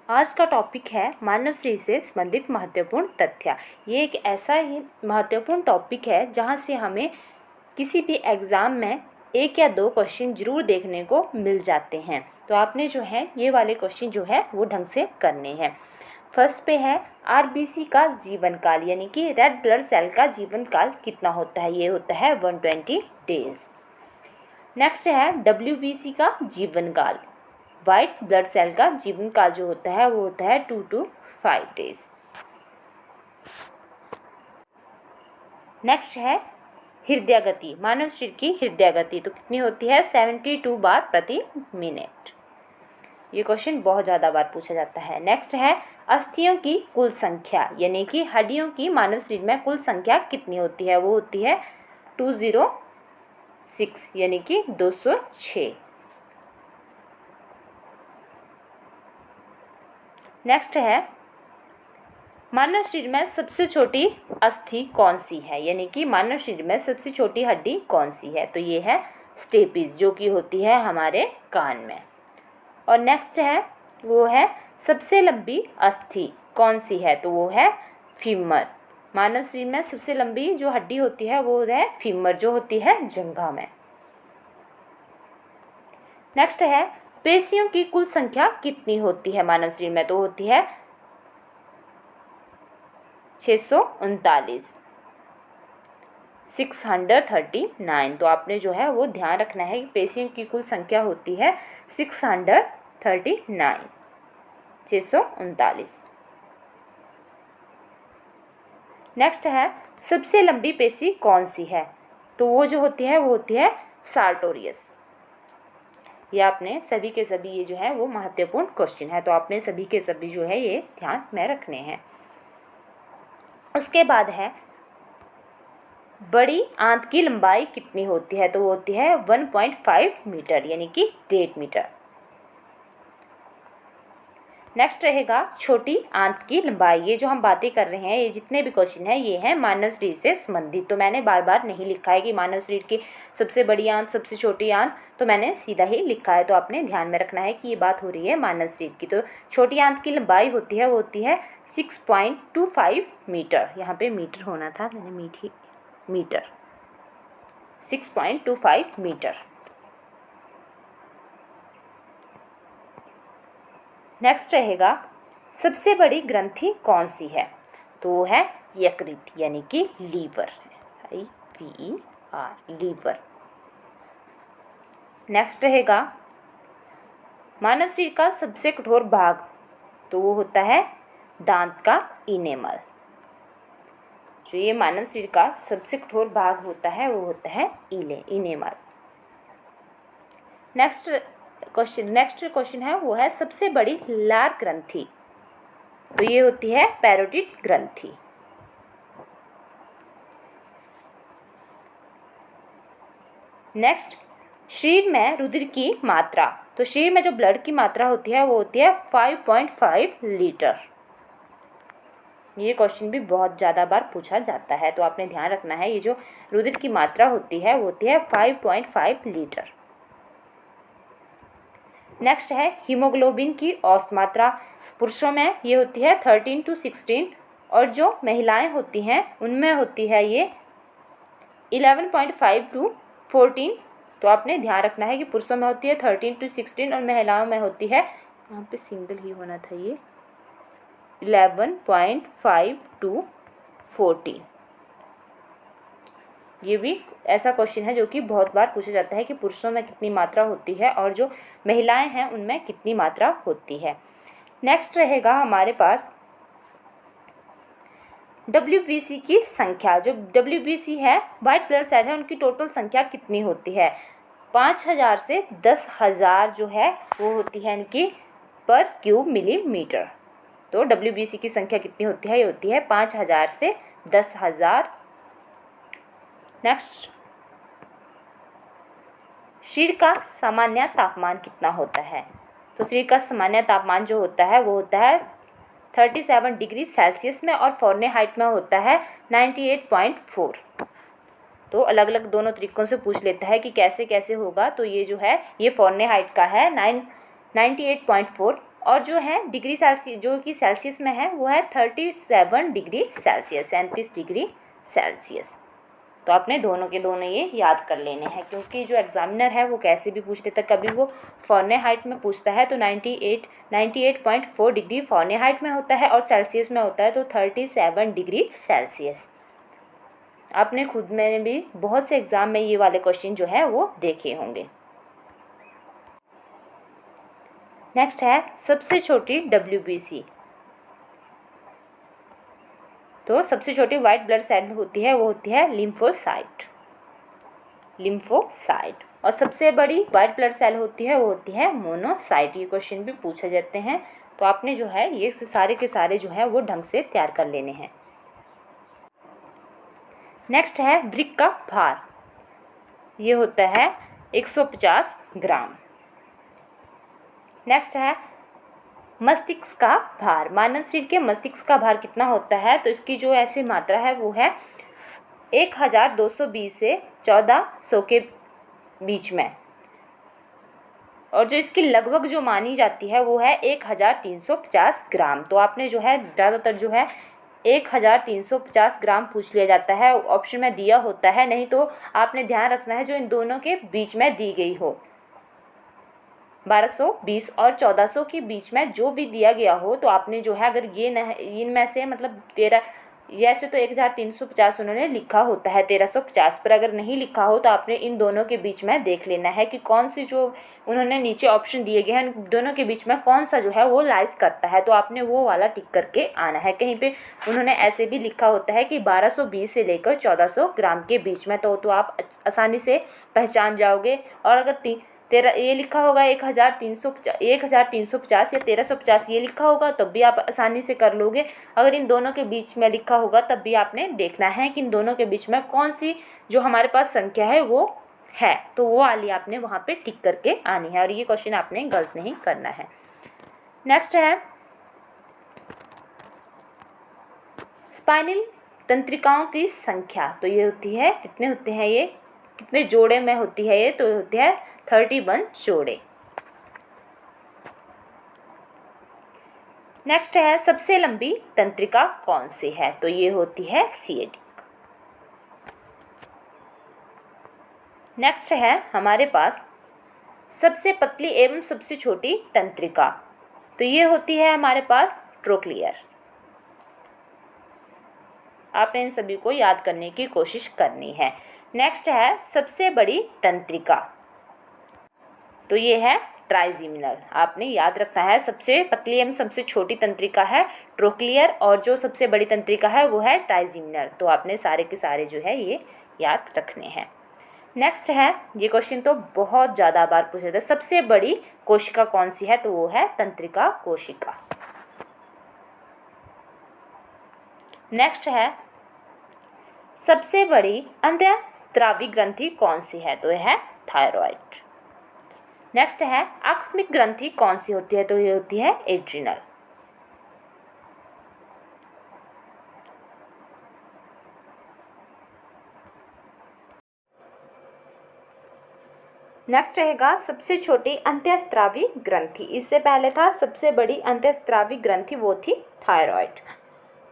आज का टॉपिक है मानव शरीर से संबंधित महत्वपूर्ण तथ्य। ये एक ऐसा ही महत्वपूर्ण टॉपिक है जहाँ से हमें किसी भी एग्ज़ाम में 1 या 2 क्वेश्चन जरूर देखने को मिल जाते हैं। तो आपने जो है ये वाले क्वेश्चन जो है वो ढंग से करने हैं। फर्स्ट पे है आरबीसी का जीवन काल, यानी कि रेड ब्लड सेल का जीवन काल कितना होता है। ये होता है 120 डेज। नेक्स्ट है डब्ल्यूबीसी का जीवन काल, वाइट ब्लड सेल का जीवन काल जो होता है वो होता है 2 to 5 डेज। नेक्स्ट है हृदय गति, मानव शरीर की हृदय गति तो कितनी होती है 72 बार प्रति मिनट। ये क्वेश्चन बहुत ज़्यादा बार पूछा जाता है। नेक्स्ट है अस्थियों की कुल संख्या, यानी कि हड्डियों की मानव शरीर में कुल संख्या कितनी होती है। वो होती है 206, यानी कि 206। नेक्स्ट है मानव शरीर में सबसे छोटी अस्थि कौन सी है, यानी कि मानव शरीर में सबसे छोटी हड्डी कौन सी है। तो ये है स्टेपिस, जो कि होती है हमारे कान में। और नेक्स्ट है वो है सबसे लंबी अस्थि कौन सी है। तो वो है फीमर। मानव शरीर में सबसे लंबी जो हड्डी होती है वो है फीमर, जो होती है जंघा में। नेक्स्ट है पेशियों की कुल संख्या कितनी होती है मानव शरीर में। तो होती है 639, 639। तो आपने जो है वो ध्यान रखना है कि पेशियों की कुल संख्या होती है 639, 639। नेक्स्ट है सबसे लंबी पेशी कौन सी है। तो वो जो होती है वो होती है सार्टोरियस। ये आपने सभी के सभी ये जो है वो महत्वपूर्ण क्वेश्चन है, तो आपने सभी के सभी जो है ये ध्यान में रखने हैं। उसके बाद है बड़ी आंत की लंबाई कितनी होती है। तो वो होती है 1.5 मीटर, यानी कि 1.5 मीटर। नेक्स्ट रहेगा छोटी आंत की लंबाई। ये जो हम बातें कर रहे हैं, ये जितने भी क्वेश्चन हैं ये हैं मानव शरीर से संबंधित। तो मैंने बार बार नहीं लिखा है कि मानव शरीर की सबसे बड़ी आंत, सबसे छोटी आंत, तो मैंने सीधा ही लिखा है। तो आपने ध्यान में रखना है कि ये बात हो रही है मानव शरीर की। तो छोटी आंत की लंबाई होती है वो होती है 6.25 मीटर। यहाँ पे मीटर होना था, मैंने मीटर 6.25 मीटर। नेक्स्ट रहेगा सबसे बड़ी ग्रंथि कौन सी है। तो वो है यकृत, यानी कि लीवर, LIVER, लीवर। नेक्स्ट रहेगा मानव शरीर का सबसे कठोर भाग। तो वो होता है दांत का इनेमल। जो ये मानव शरीर का सबसे कठोर भाग होता है वो होता है इनेमल। नेक्स्ट क्वेश्चन है वो है सबसे बड़ी लार ग्रंथि। तो ये होती है पैरोटिड ग्रंथि। नेक्स्ट शरीर में रुधिर की मात्रा। तो शरीर में जो ब्लड की मात्रा होती है वो होती है 5.5 लीटर। ये क्वेश्चन भी बहुत ज़्यादा बार पूछा जाता है, तो आपने ध्यान रखना है ये जो रुधिर की मात्रा होती है वो होती है 5.5 लीटर। नेक्स्ट है हीमोग्लोबिन की औसत मात्रा। पुरुषों में ये होती है 13 to 16 और जो महिलाएं होती हैं उनमें होती है ये 11.5 to 14। तो आपने ध्यान रखना है कि पुरुषों में होती है 13 to 16 और महिलाओं में होती है, यहाँ पे सिंगल ही होना था, ये 11.5 to 14। ये भी ऐसा क्वेश्चन है जो कि बहुत बार पूछा जाता है कि पुरुषों में कितनी मात्रा होती है और जो महिलाएं हैं उनमें कितनी मात्रा होती है। नेक्स्ट रहेगा हमारे पास WBC की संख्या। जो WBC है वाइट ब्लड सेल है उनकी टोटल संख्या कितनी होती है। 5000 से 10,000 जो है वो होती है इनकी पर क्यूब मिलीमीटर। तो WBC की संख्या कितनी होती है, ये होती है 5000 से 10,000। नेक्स्ट शरीर का सामान्य तापमान कितना होता है। तो शरीर का सामान्य तापमान जो होता है वो होता है 37 डिग्री सेल्सियस में और फ़ारेनहाइट में होता है 98.4। तो अलग अलग दोनों तरीक़ों से पूछ लेता है कि कैसे कैसे होगा। तो ये जो है ये फ़ारेनहाइट का है 98.4 और जो है डिग्री सेल्सियस जो कि सेल्सियस में है वो है 37 डिग्री सेल्सियस, 37 डिग्री सेल्सियस। तो आपने दोनों के दोनों ये याद कर लेने हैं, क्योंकि जो एग्जामिनर है वो कैसे भी पूछ देता है। कभी वो फ़ारेनहाइट में पूछता है तो 98.4 डिग्री फ़ारेनहाइट में होता है, और सेल्सियस में होता है तो 37 डिग्री सेल्सियस। आपने खुद में भी बहुत से एग्ज़ाम में ये वाले क्वेश्चन जो है वो देखे होंगे। नेक्स्ट है सबसे छोटी WBC। तो सबसे छोटी वाइट ब्लड सेल होती है वो होती है लिम्फोसाइट, लिम्फोसाइट। और सबसे बड़ी वाइट ब्लड सेल होती है वो होती है मोनोसाइट। ये क्वेश्चन भी पूछे जाते हैं, तो आपने जो है ये सारे के सारे जो है वो ढंग से तैयार कर लेने हैं। नेक्स्ट है वृक्क का भार, ये होता है 150 ग्राम। नेक्स्ट है मस्तिष्क का भार। मानव शरीर के मस्तिष्क का भार कितना होता है, तो इसकी जो ऐसी मात्रा है वो है 1220 से 1400 के बीच में, और जो इसकी लगभग जो मानी जाती है वो है 1350 ग्राम। तो आपने जो है ज़्यादातर जो है 1350 ग्राम पूछ लिया जाता है, ऑप्शन में दिया होता है, नहीं तो आपने ध्यान रखना है जो इन दोनों के बीच में दी गई हो, 1220 और 1400 के बीच में जो भी दिया गया हो, तो आपने जो है अगर ये न इनमें से मतलब 13, ऐसे तो 1350 उन्होंने लिखा होता है 1350 पर, अगर नहीं लिखा हो तो आपने इन दोनों के बीच में देख लेना है कि कौन सी जो उन्होंने नीचे ऑप्शन दिए गए हैं दोनों के बीच में कौन सा जो है वो लाइज करता है, तो आपने वो वाला टिक करके आना है। कहीं पे उन्होंने ऐसे भी लिखा होता है कि 1220 से लेकर 1400 ग्राम के बीच में, तो आप आसानी से पहचान जाओगे। और अगर ये लिखा होगा 1350 या 1350 ये लिखा होगा तब भी आप आसानी से कर लोगे। अगर इन दोनों के बीच में लिखा होगा तब भी आपने देखना है कि इन दोनों के बीच में कौन सी जो हमारे पास संख्या है वो है, तो वो वाली आपने वहाँ पे टिक करके आनी है, और ये क्वेश्चन आपने गलत नहीं करना है। नेक्स्ट है स्पाइनल तंत्रिकाओं की संख्या। तो ये होती है कितने होते हैं, ये कितने जोड़े में होती है, ये तो होती है 31 जोड़े। नेक्स्ट है सबसे लंबी तंत्रिका कौन सी है, तो ये होती है सीएडी। नेक्स्ट है हमारे पास सबसे पतली एवं सबसे छोटी तंत्रिका, तो ये होती है हमारे पास ट्रोक्लियर। आपने इन सभी को याद करने की कोशिश करनी है। नेक्स्ट है सबसे बड़ी तंत्रिका, तो ये है ट्राइजीमिनल। आपने याद रखना है सबसे पतली एवं सबसे छोटी तंत्रिका है ट्रोक्लियर, और जो सबसे बड़ी तंत्रिका है वो है ट्राइजीमिनल। तो आपने सारे के सारे जो है ये याद रखने हैं। नेक्स्ट है, ये क्वेश्चन तो बहुत ज़्यादा बार पूछा जाता है, सबसे बड़ी कोशिका कौन सी है, तो वो है तंत्रिका कोशिका। नेक्स्ट है सबसे बड़ी अंतःस्रावी ग्रंथि कौन सी है, तो यह है थायराइड। नेक्स्ट है आकस्मिक ग्रंथि कौन सी होती है, तो ये होती है एड्रिनल। नेक्स्ट रहेगा सबसे छोटी अंतःस्रावी ग्रंथि। इससे पहले था सबसे बड़ी अंतःस्रावी ग्रंथि, वो थी थायराइड।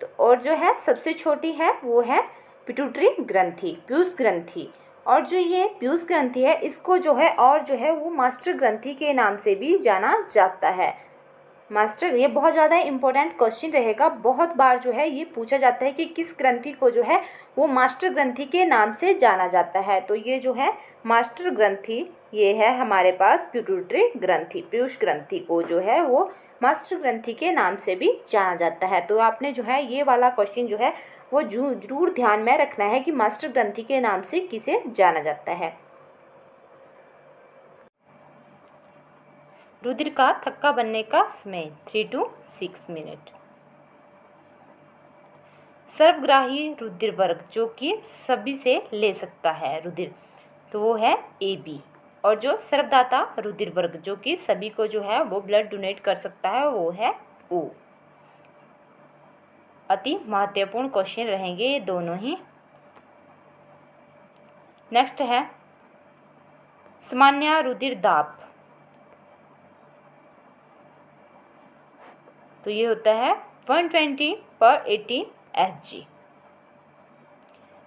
तो और जो है सबसे छोटी है वो है पिट्यूटरी ग्रंथि, पीयूष ग्रंथि। और जो ये पीयूष ग्रंथि है इसको जो है और जो है वो मास्टर ग्रंथि के नाम से भी जाना जाता है। मास्टर, ये बहुत ज़्यादा इम्पोर्टेंट क्वेश्चन रहेगा, बहुत बार जो है ये पूछा जाता है कि किस ग्रंथि को जो है वो मास्टर ग्रंथि के नाम से जाना जाता है। तो ये जो है मास्टर ग्रंथि ये है हमारे पास पिट्यूटरी ग्रंथि। पीयूष ग्रंथि को जो है वो मास्टर ग्रंथि के नाम से भी जाना जाता है। तो आपने जो है ये वाला क्वेश्चन जो है वो जरूर ध्यान में रखना है कि मास्टर ग्रंथि के नाम से किसे जाना जाता है। रुधिर का थक्का बनने का समय 3 to 6 मिनट। सर्वग्राही रुधिर वर्ग जो कि सभी से ले सकता है रुधिर, तो वो है AB। और जो सर्वदाता रुधिर वर्ग जो कि सभी को जो है वो ब्लड डोनेट कर सकता है, वो है O। अति महत्वपूर्ण क्वेश्चन रहेंगे ये दोनों ही। नेक्स्ट है सामान्य रुधिर दाब। तो ये होता है 120/18 Hg।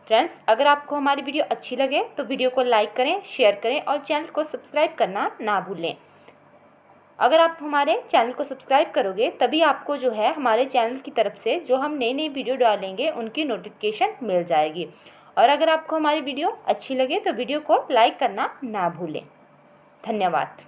फ्रेंड्स, अगर आपको हमारी वीडियो अच्छी लगे तो वीडियो को लाइक करें, शेयर करें और चैनल को सब्सक्राइब करना ना भूलें। अगर आप हमारे चैनल को सब्सक्राइब करोगे तभी आपको जो है हमारे चैनल की तरफ से जो हम नई नई वीडियो डालेंगे उनकी नोटिफिकेशन मिल जाएगी। और अगर आपको हमारी वीडियो अच्छी लगे तो वीडियो को लाइक करना ना भूलें। धन्यवाद।